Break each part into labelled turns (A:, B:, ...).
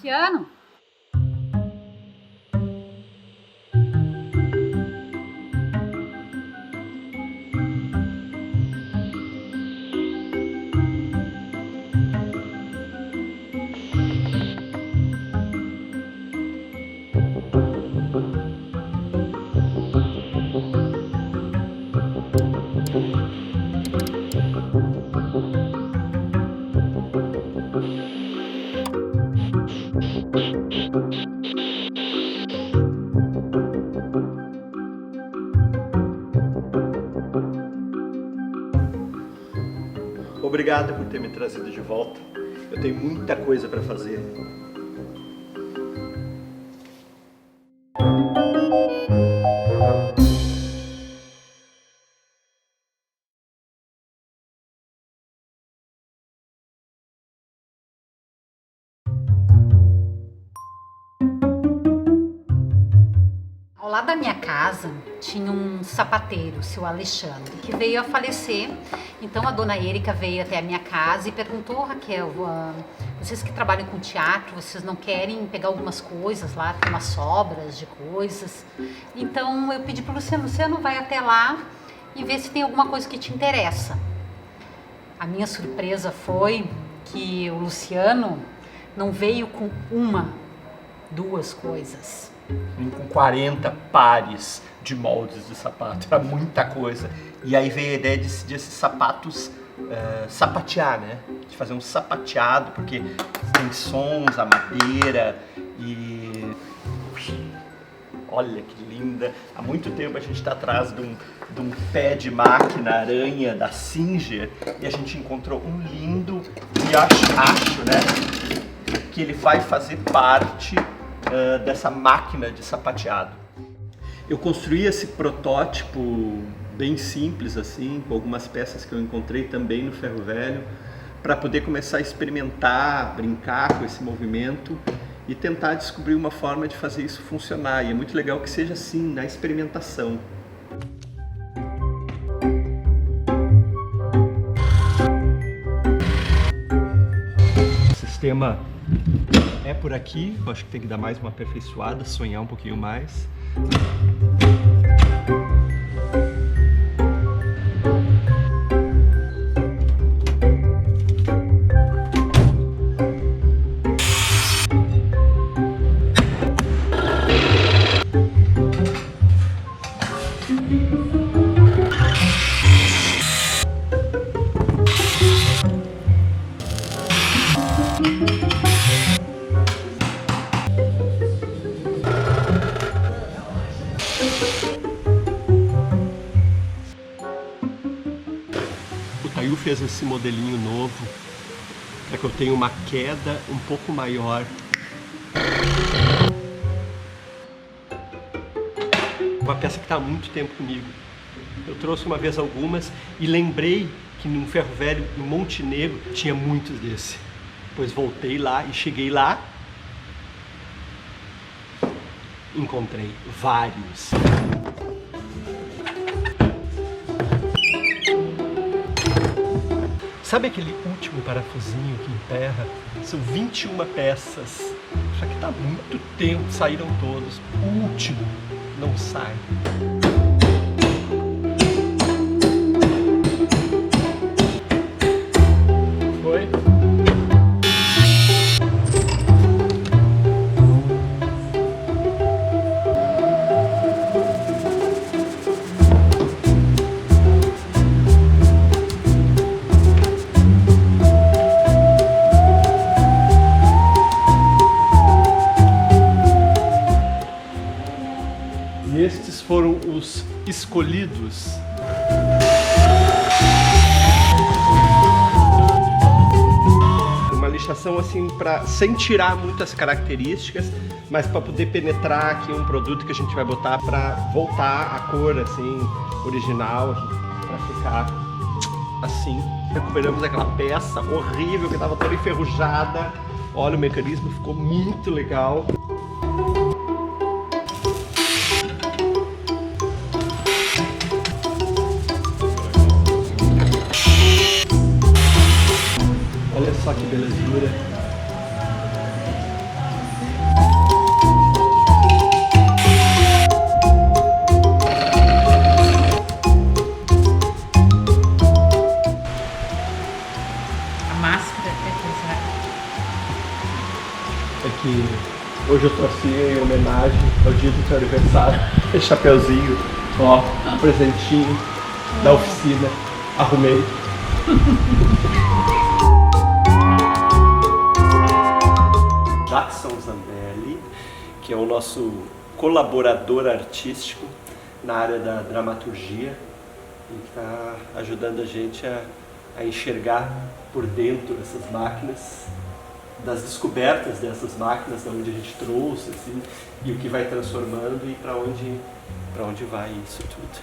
A: Luciano?
B: Obrigado por ter me trazido de volta. Eu tenho muita coisa para fazer.
A: Ao lado da minha casa tinha um sapateiro, o seu Alexandre, que veio a falecer. Então a dona Érica veio até a minha casa e perguntou: Raquel, vocês que trabalham com teatro, vocês não querem pegar algumas coisas lá, tem umas sobras de coisas? Então eu pedi para o Luciano, vai até lá e vê se tem alguma coisa que te interessa. A minha surpresa foi que o Luciano não veio com uma, duas coisas.
B: Vim com 40 pares de moldes de sapato, era muita coisa. E aí veio a ideia de esses sapatos sapatear, né? De fazer um sapateado, porque tem sons, a madeira e... Olha que linda! Há muito tempo a gente está atrás de um pé de máquina aranha da Singer e a gente encontrou um lindo e acho, né? Que ele vai fazer parte dessa máquina de sapateado. Eu construí esse protótipo bem simples assim, com algumas peças que eu encontrei também no ferro velho, para poder começar a experimentar, brincar com esse movimento e tentar descobrir uma forma de fazer isso funcionar. E é muito legal que seja assim, na experimentação. O sistema é por aqui, eu acho que tem que dar mais uma aperfeiçoada, sonhar um pouquinho mais. O Taiu fez esse modelinho novo para que eu tenha uma queda um pouco maior. Uma peça que está há muito tempo comigo. Eu trouxe uma vez algumas e lembrei que no ferro velho, em Montenegro, tinha muitos desse. Depois voltei lá e cheguei lá, encontrei vários. Sabe aquele último parafusinho que emperra? São 21 peças. Só que tá muito tempo, saíram todos. O último não sai. Foi? E estes foram os escolhidos. Uma lixação assim, sem tirar muitas características, mas para poder penetrar aqui um produto que a gente vai botar para voltar a cor assim, original, para ficar assim. Recuperamos aquela peça horrível que estava toda enferrujada. Olha, o mecanismo ficou muito legal. Olha só que belezura. Hoje eu trouxe em homenagem ao dia do teu aniversário. Esse chapeuzinho, ó, um presentinho da oficina. Arrumei. Jackson Zambelli, que é o nosso colaborador artístico na área da dramaturgia e que está ajudando a gente a enxergar por dentro essas máquinas, das descobertas dessas máquinas, de onde a gente trouxe, assim, e o que vai transformando e para onde vai isso tudo.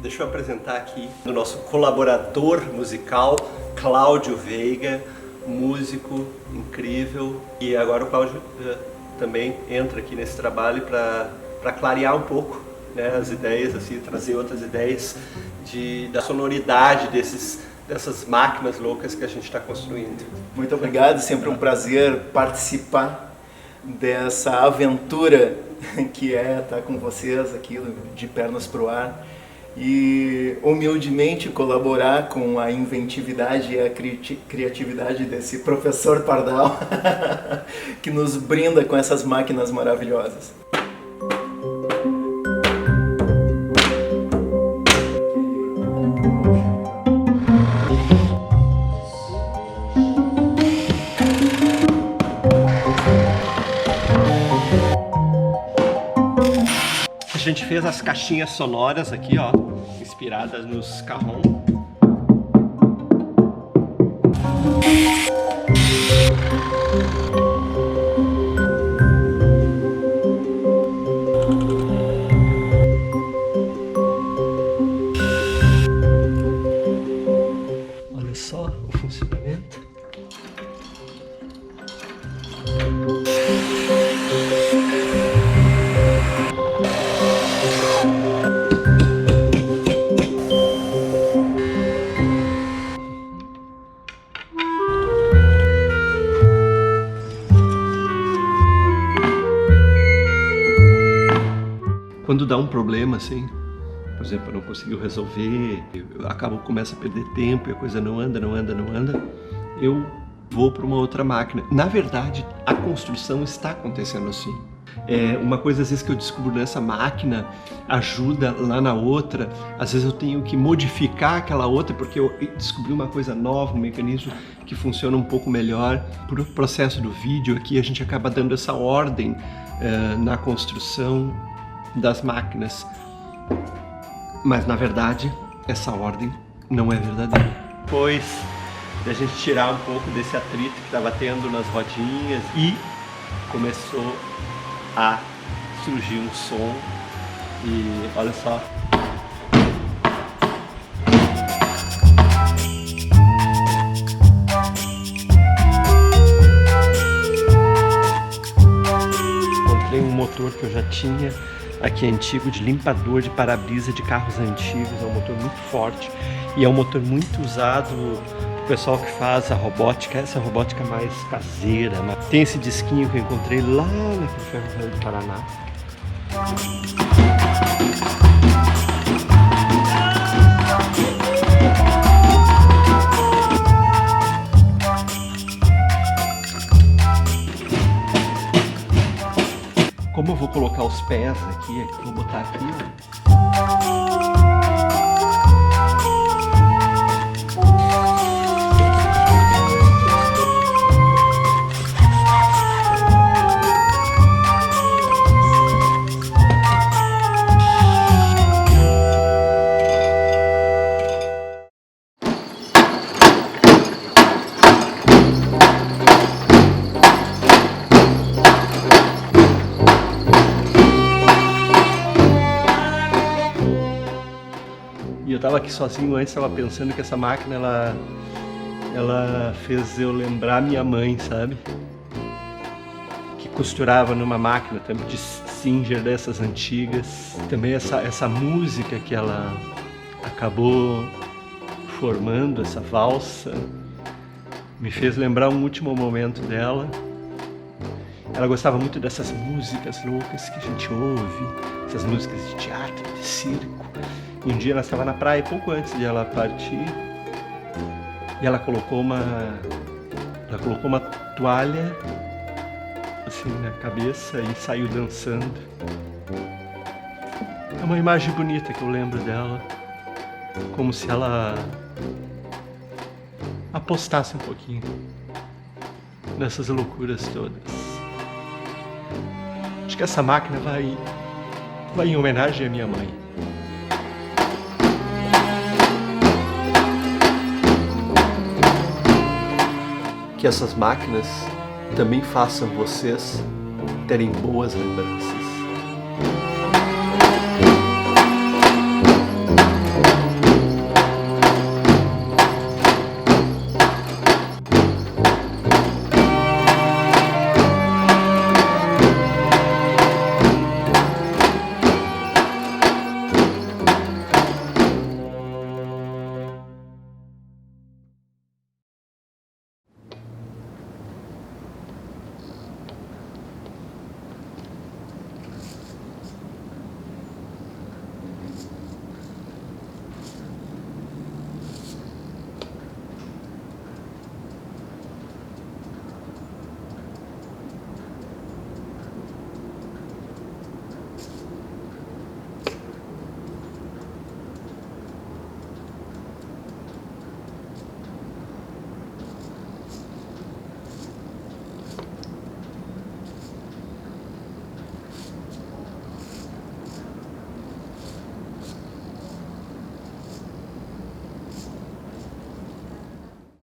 B: Deixa eu apresentar aqui o nosso colaborador musical, Cláudio Veiga, músico incrível. E agora o Cláudio também entra aqui nesse trabalho para clarear um pouco, né, as ideias, assim, trazer outras ideias da sonoridade dessas máquinas loucas que a gente está construindo.
C: Muito obrigado, sempre um prazer participar dessa aventura que é estar com vocês aqui de pernas pro ar. E humildemente colaborar com a inventividade e a criatividade desse professor Pardal que nos brinda com essas máquinas maravilhosas.
B: A gente fez as caixinhas sonoras aqui, ó, inspiradas nos Cajon. Olha só o funcionamento. Quando dá um problema assim, por exemplo, eu não consigo resolver, eu começo a perder tempo e a coisa não anda, eu vou para uma outra máquina. Na verdade, a construção está acontecendo assim. Uma coisa às vezes que eu descubro nessa máquina ajuda lá na outra, às vezes eu tenho que modificar aquela outra porque eu descobri uma coisa nova, um mecanismo que funciona um pouco melhor. Por o processo do vídeo aqui a gente acaba dando essa ordem na construção das máquinas, mas na verdade essa ordem não é verdadeira. Depois da gente tirar um pouco desse atrito que estava tendo nas rodinhas e começou a surgir um som e olha só. Encontrei um motor que eu já tinha aqui antigo, de limpador de para-brisa de carros antigos. É um motor muito forte e é um motor muito usado pro pessoal que faz a robótica, essa robótica mais caseira. Tem esse disquinho que eu encontrei lá na Ferrovia do Paraná. Como eu vou colocar os pés aqui, vou botar aqui, ó. E eu tava aqui sozinho antes, tava pensando que essa máquina, ela fez eu lembrar minha mãe, sabe? Que costurava numa máquina também de Singer dessas antigas. Também essa música que ela acabou formando, essa valsa, me fez lembrar um último momento dela. Ela gostava muito dessas músicas loucas que a gente ouve, essas músicas de teatro, de circo. E um dia ela estava na praia, pouco antes de ela partir, e ela colocou uma toalha assim na cabeça e saiu dançando. É uma imagem bonita que eu lembro dela, como se ela apostasse um pouquinho nessas loucuras todas. Acho que essa máquina vai em homenagem à minha mãe. Que essas máquinas também façam vocês terem boas lembranças.